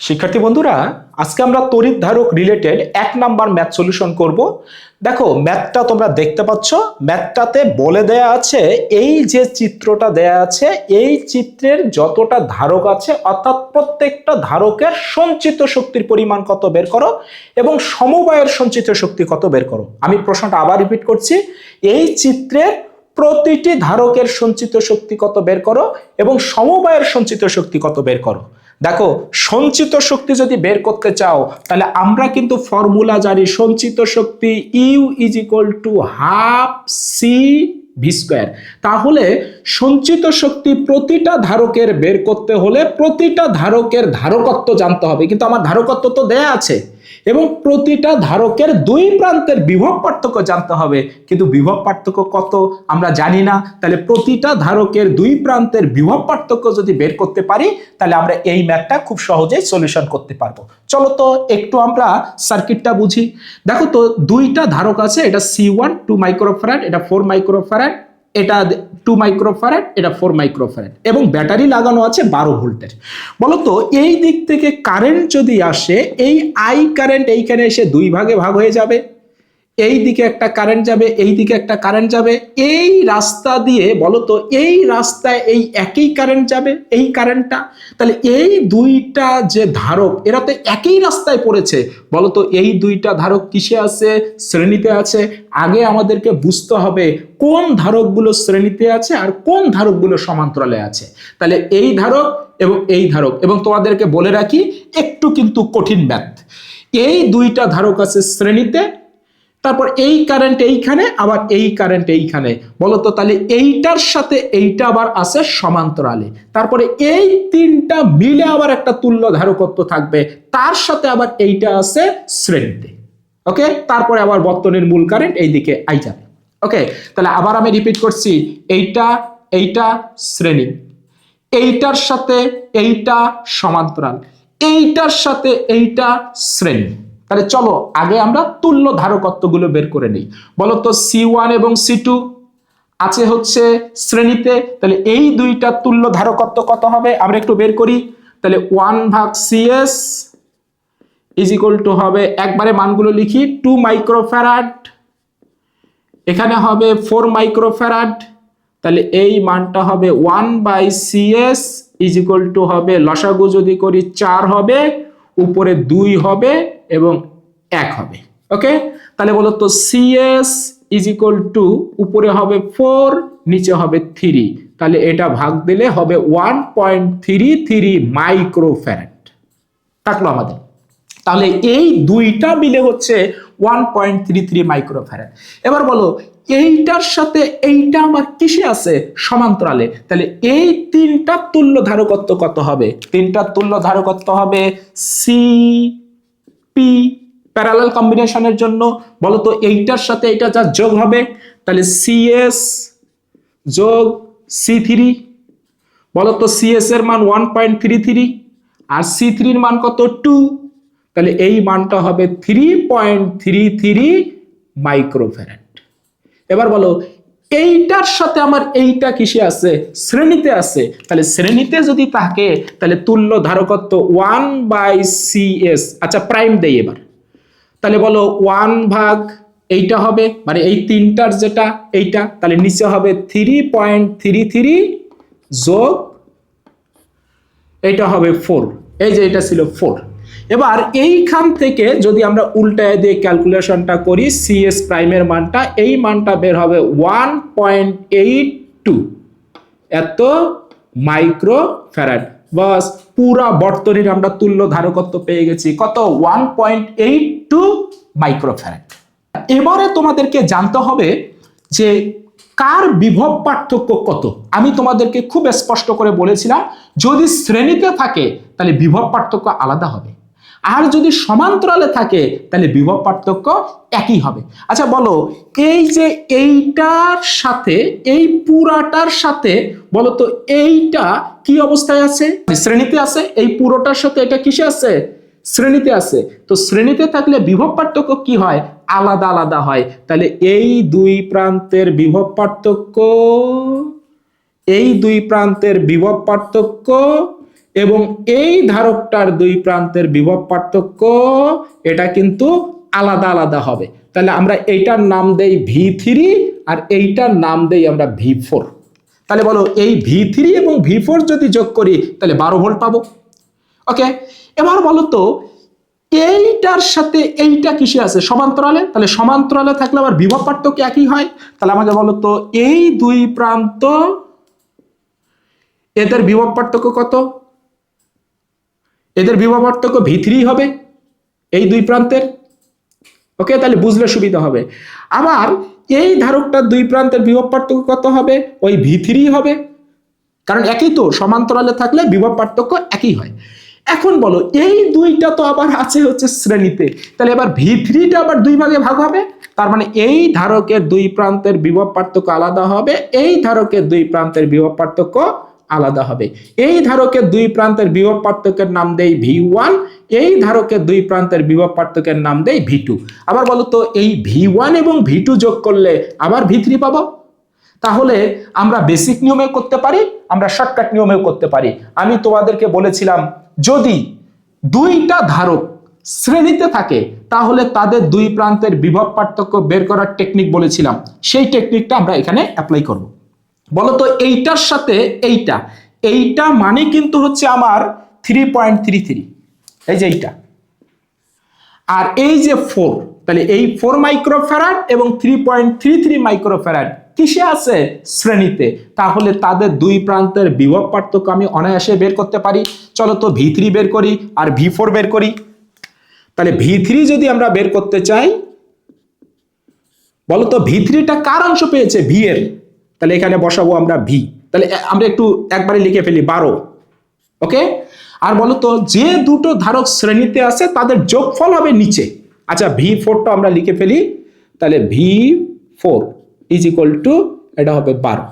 শিক্ষার্থী বন্ধুরা, আজকে আমরা তড়িৎ ধারক রিলেটেড 1 নাম্বার ম্যাথ সলিউশন করব। দেখো ম্যাথটা তোমরা দেখতে পাচ্ছ, ম্যাথটাতে বলে দেয়া আছে এই যে চিত্রটা দেয়া আছে, এই চিত্রের যতটা ধারক আছে অর্থাৎ প্রত্যেকটা ধারকের সঞ্চিত শক্তির পরিমাণ কত বের করো এবং সমবায়ের সঞ্চিত শক্তি কত বের করো। আমি প্রশ্নটা আবার রিপিট করছি, এই চিত্রের প্রতিটি ধারকের সঞ্চিত শক্তি কত বের করো এবং সমবায়ের সঞ্চিত শক্তি কত বের করো। দেখো সঞ্চিত শক্তি যদি বের করতে চাও তাহলে আমরা কিন্তু ফর্মুলা জানি, সঞ্চিত শক্তি U is equal to half C V square. তাহলে সঞ্চিত শক্তি প্রতিটা ধারকের বের করতে হলে প্রতিটা ধারকের ধারকত্ব জানতে হবে, কিন্তু আমার ধারকত্ব তো দেয়া আছে, এবং প্রতিটা ধারকের দুই প্রান্তের বিভব পার্থক্য জানতে হবে, কিন্তু বিভব পার্থক্য কত আমরা জানি না। তাহলে প্রতিটা ধারকের দুই প্রান্তের বিভব পার্থক্য যদি বের করতে পারি তাহলে আমরা এই ম্যাথটা খুব সহজেই সলিউশন করতে পারবো। চলো তো একটু আমরা সার্কিটটা বুঝি। দেখো তো দুইটা ধারক আছে, এটা C1 2 মাইক্রোফ্যারাড, এটা 4 মাইক্রোফ্যারাড, এটা 2 মাইক্রোফ্যারাড, এটা 4 মাইক্রোফ্যারাড, এবং ব্যাটারি লাগানো আছে 12 ভোল্টের। বলতো এই দিক থেকে কারেন্ট যদি আসে, এই আই কারেন্ট এইখানে এসে দুই ভাগে ভাগ হয়ে যাবে, এই দিকে একটা কারেন্ট যাবে, এই দিকে একটা কারেন্ট যাবে, এই রাস্তা দিয়ে বলতো এই রাস্তায় এই একই কারেন্ট যাবে, এই কারেন্টটা। তাহলে এই দুইটা যে ধারক এরা তো একই রাস্তায় পড়েছে, বলতো এই দুইটা ধারক কিসে আছে? শ্রেণীতে আছে। আগে আমাদেরকে বুঝতে হবে কোন ধারকগুলো শ্রেণীতে আছে আর কোন ধারকগুলো সমান্তরালে আছে। তাহলে এই ধারক এবং এই ধারক, এবং তোমাদেরকে বলে রাখি একটু কিন্তু কঠিন ম্যাথ, এই দুইটা ধারক আছে শ্রেণীতে, তারপর এই কারেন্ট এইখানে, আবার এই কারেন্ট এইখানে, বলতো তাহলে এইটার সাথে এইটা আবার আছে সমান্তরালে, তারপরে এই তিনটা মিলে আবার একটা তুল্য ধারকত্ব থাকবে, তার সাথে আবার এইটা আছে শ্রেণীতে। ওকে, তারপরে আবার বর্তনীর মূল কারেন্ট এইদিকে আই যাবে। ওকে, তাহলে আবার আমি রিপিট করছি, এইটা এইটা শ্রেণী, এইটার সাথে এইটা সমান্তরাল, এইটার সাথে এইটা শ্রেণী। তাহলে চলো আগে আমরা তুল্য ধারকত্বগুলো বের করে নিই। বলতো C1 এবং C2 আছে হচ্ছে শ্রেণীতে, তাহলে এই দুইটা তুল্য ধারকত্ব কত হবে আমরা একটু বের করি। তাহলে 1/CS ইজ ইকুয়াল টু হবে, একবারে মানগুলো লিখি, 2 মাইক্রোফ্যারাড, এখানে হবে 4 মাইক্রোফ্যারাড, তাহলে এই মানটা হবে 1/CS ইজ ইকুয়াল টু হবে, লসাগু যদি করি 4 হবে, উপরে 2 হবে এবং 1 হবে। ওকে, তাহলে বলো তো CS ইজ ইকুয়াল টু উপরে হবে 4, নিচে হবে 3, তাহলে এটা ভাগ দিলে হবে 1.33 মাইক্রোফ্যারাড থাকলো আমাদের। তাহলে এই দুইটা মিলে হচ্ছে 1.33 মাইক্রোফ্যারাড। এবার বলো এইটার সাথে এইটা আমার কিসে আছে? সমান্তরালে। তাহলে এই তিনটা তুল্য ধারকত্ব কত হবে? তিনটা তুল্য ধারকত্ব হবে CP, প্যারালাল কম্বিনেশনের জন্য বলতো এইটার সাথে এইটা যা যোগ হবে, তাহলে CS যোগ C3, বলতো CS এর মান 1.33 আর C3 এর মান কত? 2, তাহলে এই মানটা হবে 3.33 মাইক্রোফ্যারাড। এবার বলো এইটার সাথে আমার এইটা কিসে আছে? শ্রেণীতে আছে। তাহলে শ্রেণীতে যদি থাকে তাহলে তুল্য ধারকত্ব 1/CS, আচ্ছা প্রাইম দেই এবার, তাহলে বলো 1 ভাগ এইটা হবে, মানে এই তিনটার যেটা এইটা, তাহলে নিচে হবে 3.33 যোগ এইটা হবে 4, এই যে এটা ছিল 4। এবার এইখান থেকে যদি আমরা উল্টায় দিয়ে ক্যালকুলেশনটা করি, CS প্রাইমের মানটা, এই মানটা বের হবে 1.82 এত মাইক্রোফ্যারাড। বাস পুরা বর্তনীর আমরা তুল্য ধারকত্ব পেয়ে গেছি, কত? 1.82 মাইক্রোফ্যারাড। এবারে তোমাদেরকে জানতে হবে যে কার বিভব পার্থক্য কত। আমি তোমাদেরকে খুব স্পষ্ট করে বলেছিলাম, যদি শ্রেণীতে থাকে তাহলে বিভব পার্থক্য আলাদা হবে, আর যদি সমান্তরালে থাকে তাহলে বিভব পার্থক্য একই হবে। আচ্ছা বলো এই যে এইটার সাথে এই পুরাটার সাথে বলো তো এইটা কি অবস্থায় আছে? শ্রেণীতে আছে। এই পুরোটার সাথে এটা কিসে আছে? শ্রেণীতে আছে। তো শ্রেণীতে থাকলে বিভব পার্থক্য কি হয়? আলাদা আলাদা হয়। তাহলে এই দুই প্রান্তের বিভব পার্থক্য, এই দুই প্রান্তের বিভব পার্থক্য এবং এই ধারকটার দুই প্রান্তের বিভব পার্থক্য এটা কিন্তু আলাদা আলাদা হবে। তাহলে আমরা এইটার নাম দেই V3 আর এইটার নাম দেই আমরা V4। তাহলে বলো এই V3 এবং V4 যদি যোগ করি তাহলে 12 ভোল্ট পাবো। ওকে, এবার বলো তো এইটার সাথে এইটা কিসে আছে? সমান্তরালে। তাহলে সমান্তরালে থাকলে আবার বিভব পার্থক্য একই হয়। তাহলে আমাকে বলো তো এই দুই প্রান্ত এদের বিভব পার্থক্য কত? এদের বিভব পার্থক্য V3 হবে এই দুই প্রান্তের। ওকে, তাহলে বুঝলে সুবিধা হবে। আবার এই ধারকটার দুই প্রান্তের বিভব পার্থক্য কত হবে? ওই V3 হবে, কারণ একই তো, সমান্তরালে থাকলে বিভব পার্থক্য একই হয়। এখন বলো এই দুইটা তো আবার আছে হচ্ছে শ্রেণীতে, তাহলে এবার V3টা আবার দুই ভাগে ভাগ হবে। তার মানে এই ধারকের দুই প্রান্তের বিভব পার্থক্য আলাদা হবে, এই ধারকের দুই প্রান্তের বিভব পার্থক্য আলাদা হবে। এই ধারকের দুই প্রান্তের বিভব পার্থক্যের নাম দেই V1, এই ধারকের দুই প্রান্তের বিভব পার্থক্যের নাম দেই V2। আবার বলো তো এই V1 এবং V2 যোগ করলে আবার V3 পাবো। তাহলে আমরা বেসিক নিয়মেও করতে পারি, আমরা শর্টকাট নিয়মেও করতে পারি। আমি তোমাদেরকে বলেছিলাম যদি দুইটা ধারক শ্রেণীতে থাকে তাহলে তাদের দুই প্রান্তের বিভব পার্থক্য বের করার টেকনিক বলেছিলাম, সেই টেকনিকটা আমরা এখানে অ্যাপ্লাই করব। বলতো এইটার সাথে এইটা, এইটা মানে কিন্তু হচ্ছে আমার 3.33, এই যে এইটা, আর এই যে 4, তাহলে এই 4 মাইক্রোফ্যারাড এবং 3.33 মাইক্রোফ্যারাড কিসে আছে? শ্রেণীতে। তাহলে তাদের দুই প্রান্তের বিভব পার্থক্য আমি অনায়াসে বের করতে পারি। চলো তো V3 বের করি আর V4 বের করি। তাহলে V3 যদি আমরা বের করতে চাই, বলো তো V3টা কার অংশ পেয়েছে? V এর। তাহলে এখানে বসাবো আমরা V। তাহলে আমরা একটু একবারে লিখে ফেলি 12। ওকে, আর বলো তো যে দুটো ধারক শ্রেণীতে আছে তাদের যোগফল হবে নিচে। আচ্ছা, V4টা আমরা লিখে ফেলি। তাহলে V4 ইজ ইকুয়াল টু এটা হবে 12।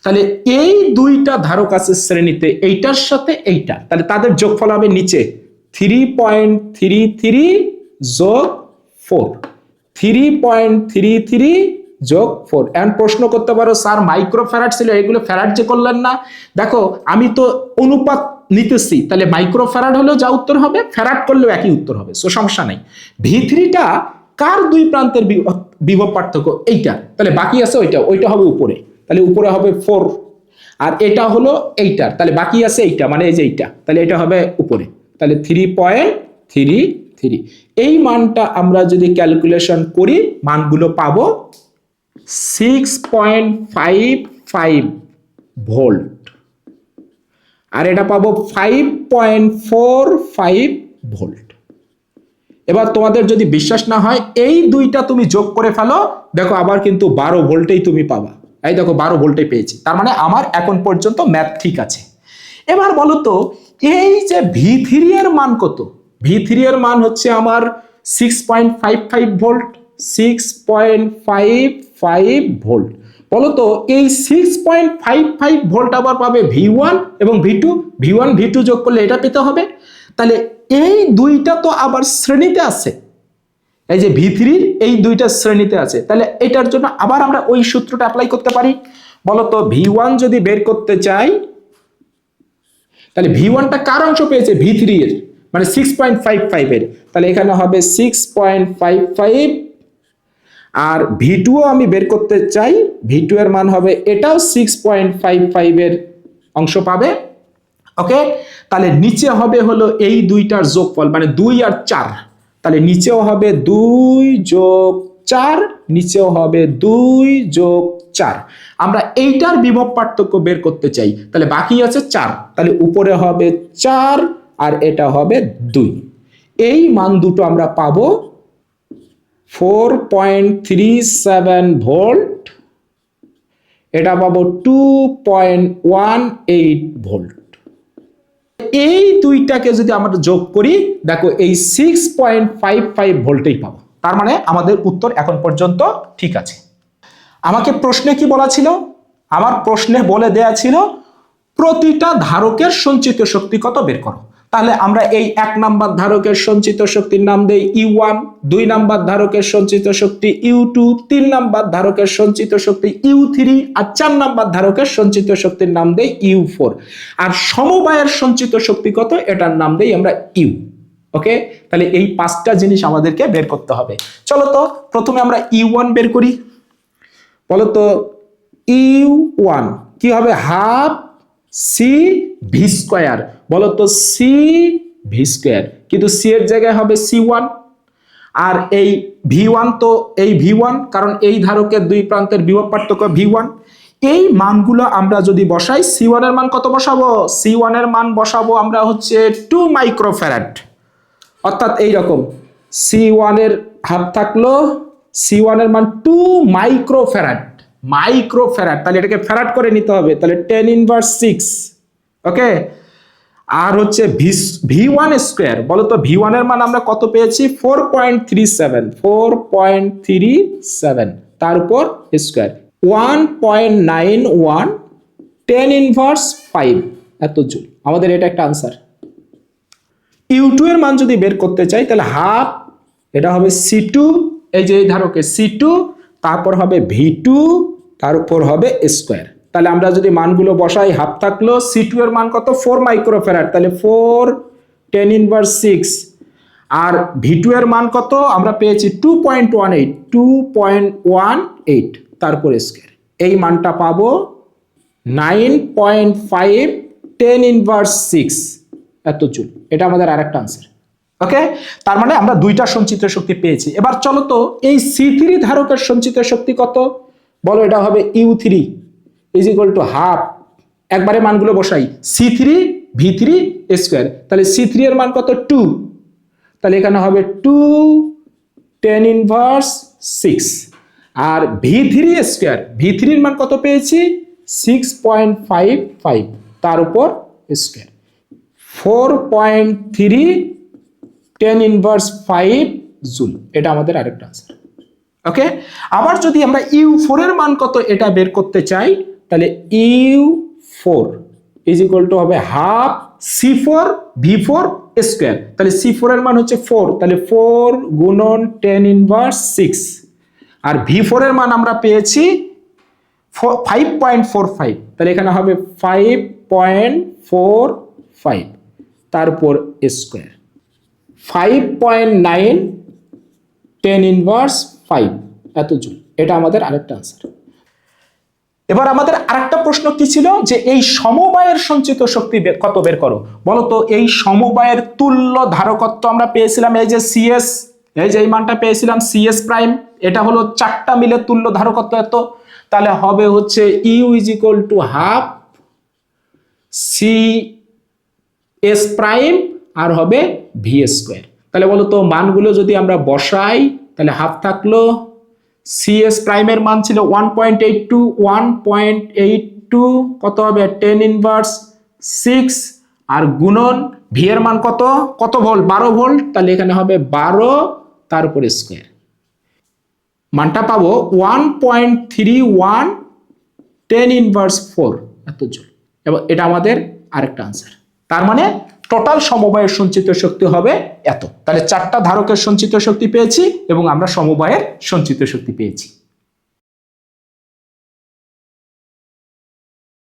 তাহলে এই দুইটা ধারক আছে শ্রেণীতে, এইটার সাথে এইটা, তাহলে তাদের যোগফল হবে নিচে 3.33 যোগ 4, 3.33 যোগ 4। এখন প্রশ্ন করতে পারো স্যার মাইক্রোফ্যারাড ছিল, এগুলো ফ্যারাড যে করলেন না। দেখো আমি তো অনুপাত নিতেছি, তাহলে মাইক্রোফ্যারাড হলেও যা উত্তর হবে ফ্যারাড করলেও একই উত্তর হবে, সো সমস্যা নাই। V3টা কার দুই প্রান্তের বিভব পার্থক্য? এইটা, তাহলে বাকি আছে ওইটা, ওইটা হবে উপরে, তাহলে উপরে হবে 4, আর এটা হলো এইটার, তাহলে বাকি আছে এইটা, মানে এই যে এইটা, তাহলে এটা হবে উপরে, তাহলে 3.33। এই মানটা আমরা যদি ক্যালকুলেশন করি মানগুলো পাবো 6.55 ভোল্ট, আর এটা পাবো 5.45 ভোল্ট। এবার তোমাদের যদি বিশ্বাস না হয় এই দুইটা তুমি যোগ করে ফেলো, দেখো আবার কিন্তু 12 ভোল্টেই তুমি পাবা। এই দেখো 12 ভোল্টে পেয়েছি, তার মানে আমার এখন পর্যন্ত ম্যাথ ঠিক আছে। এবার বলো তো এই যে V3 এর মান কত? V3 এর মান হচ্ছে আমার 6.55 ভোল্ট, 6.55 ভোল্ট। বলো তো এই 6.55 ভোল্ট আবার পাবে V1 এবং V2, V1 V2 যোগ করলে এটা পেতে হবে। তাহলে এই দুইটা তো আবার শ্রেণীতে আছে, এই যে V3 এই দুইটা শ্রেণীতে আছে, তাহলে এটার জন্য আবার আমরা ওই সূত্রটা অ্যাপ্লাই করতে পারি। বলতো V1 যদি বের করতে চাই, তাহলে V1টা কার অংশ পেয়েছে? V3 এর, মানে 6.55 এর, তাহলে এখানে হবে 6.55, আর V2ও আমি বের করতে চাই, V2 এর মান হবে এটাও 6.55 এর অংশ পাবে। ওকে, তাহলে নিচে হবে হলো এই দুইটার যোগফল, মানে 2 আর 4, তাহলে নিচেও হবে 2 যোগ 4, নিচেও হবে 2 যোগ 4। আমরা এইটার বিভব পার্থক্য বের করতে চাই, তাহলে বাকি আছে 4, তাহলে উপরে হবে 4 আর এটা হবে 2। এই মান দুটো আমরা পাবো 4.37 ভোল্ট, এটা পাবো 2.18 ভোল্ট। এই দুইটাকে যদি আমরা যোগ করি, দেখো এই 6.55 ভোল্টেই পাবো। তার মানে আমাদের উত্তর এখন পর্যন্ত ঠিক আছে। আমাকে প্রশ্নে কি বলা ছিল? আমার প্রশ্নে বলে দেয়া ছিল প্রতিটা ধারকের সঞ্চিত শক্তি কত বের করো। তাহলে আমরা এই 1 নাম্বার ধারকের সঞ্চিত শক্তির নাম দেই U1, 2 নাম্বার ধারকের সঞ্চিত শক্তি U2, 3 নাম্বার ধারকের সঞ্চিত শক্তি U3 আর 4 নাম্বার ধারকের সঞ্চিত শক্তির নাম দেই U4। আর সমবায়ের সঞ্চিত শক্তি কত এটার নাম দেই আমরা U। ওকে, তাহলে এই 5টা জিনিস আমাদেরকে বের করতে হবে। চলো তো প্রথমে আমরা U1 বের করি। বলো তো U1 কি হবে? Half C V square. বলো তো সি ভি স্কয়ার, কিন্তু সি এর জায়গায় হবে C1। আর এই V1 তো এই V1, কারণ এই ধারকের দুই প্রান্তের বিভব পার্থক্য V1। এই মানগুলো আমরা যদি বসাই, C1 এর মান কত বসাবো? C1 এর মান বসাবো আমরা হচ্ছে 2 মাইক্রোফ্যারাড। অর্থাৎ এই রকম C1 এর হাফ থাকলো, C1 এর মান 2 মাইক্রোফ্যারাড। মাইক্রোফ্যারাড, তাহলে এটাকে ফ্যারাড করে নিতে হবে, তাহলে 10 ইনভার্স 6। ওকে, আর হচ্ছে V1 স্কয়ার। বলো তো V1 এর মান আমরা কত পেয়েছি? 4.37 তার উপর স্কয়ার 1.91 10 ইনভার্স 5 এত জুল। আমাদের এটা একটা আনসার। U2 এর মান যদি বের করতে চাই তাহলে হাফ, এটা হবে C2, এই যে এই ধারকে C2, তারপর হবে V2, তার উপর হবে স্কয়ার। তাহলে আমরা যদি মানগুলো বসাই, হাফ থাকলো, C2 এর মান কত? 4 মাইক্রোফ্যারাড, তাহলে 4 10 ইনভার্স 6। আর V2 এর মান কত আমরা পেয়েছি? 2.18 তারপর স্কয়ার। এই মানটা পাবো 9.5 10 ইনভার্স 6 এত জুল। এটা আমাদের আরেকটা আনসার। ওকে, তার মানে আমরা দুইটা সঞ্চিত শক্তি পেয়েছি। এবার চলো তো এই C3 ধারকের সঞ্চিত শক্তি কত? বলো, এটা হবে U3 is equal to half, একবারে মানগুলো বসাই, C3 V3 স্কয়ার। তাহলে C3 এর মান কত? 2, তাহলে এখানে হবে 2 10 ইনভার্স 6। আর V3 স্কয়ার, V3 এর মান কত পেয়েছি? 6.55 তার উপর স্কয়ার 4.3 10 ইনভার্স 5 জুল। এটা আমাদের আরেকটা আনসার। ওকে, আবার যদি আমরা U4 এর মান কত এটা বের করতে চাই, তাহলে U4 ইজ ইকুয়াল টু হবে হাফ C4 V4 স্কয়ার। তাহলে C4 এর মান হচ্ছে 4, তাহলে 4 গুণন 10 ইনভার্স 6। আর V4 এর মান আমরা পেয়েছি 5.45, তাহলে এখানে হবে 5.45 তারপর স্কয়ার 5.9 10 ইনভার্স 5 এত জুল। এটা আমাদের আরেকটা আনসার। এবার আমাদের আরেকটা প্রশ্ন কি ছিল, যে এই সমবায়ের সঞ্চিত শক্তি কত বের করো। বলো তো এই সমবায়ের তুল্য ধারকত্ব আমরা পেয়েছিলাম, এই যে CS, এই যে এই মানটা পেয়েছিলাম CS প্রাইম, এটা হলো 4টা মিলে তুল্য ধারকত্ব এত। তাহলে হবে হচ্ছে U is equal to half CS prime আর হবে V স্কয়ার। তাহলে বলো তো মানগুলো যদি আমরা বসাই, তাহলে হাফ থাকলো, CS প্রাইমের মান ছিল 1.82 কত হবে? 10 ইনভার্স 6 আর গুণন V এর মান কত? কত ভোল্ট? 12 ভোল্ট, তাহলে এখানে হবে 12 তার উপর স্কয়ার। মানটা পাবো 1.31 10 ইনভার্স 4 এত জুল। এবং এটা আমাদের আরেকটা আনসার। তার মানে টোটাল সমবায়ের সঞ্চিত শক্তি হবে এত। তাহলে 4টা ধারকের সঞ্চিত শক্তি পেয়েছি এবং আমরা সমবায়ের সঞ্চিত শক্তি পেয়েছি।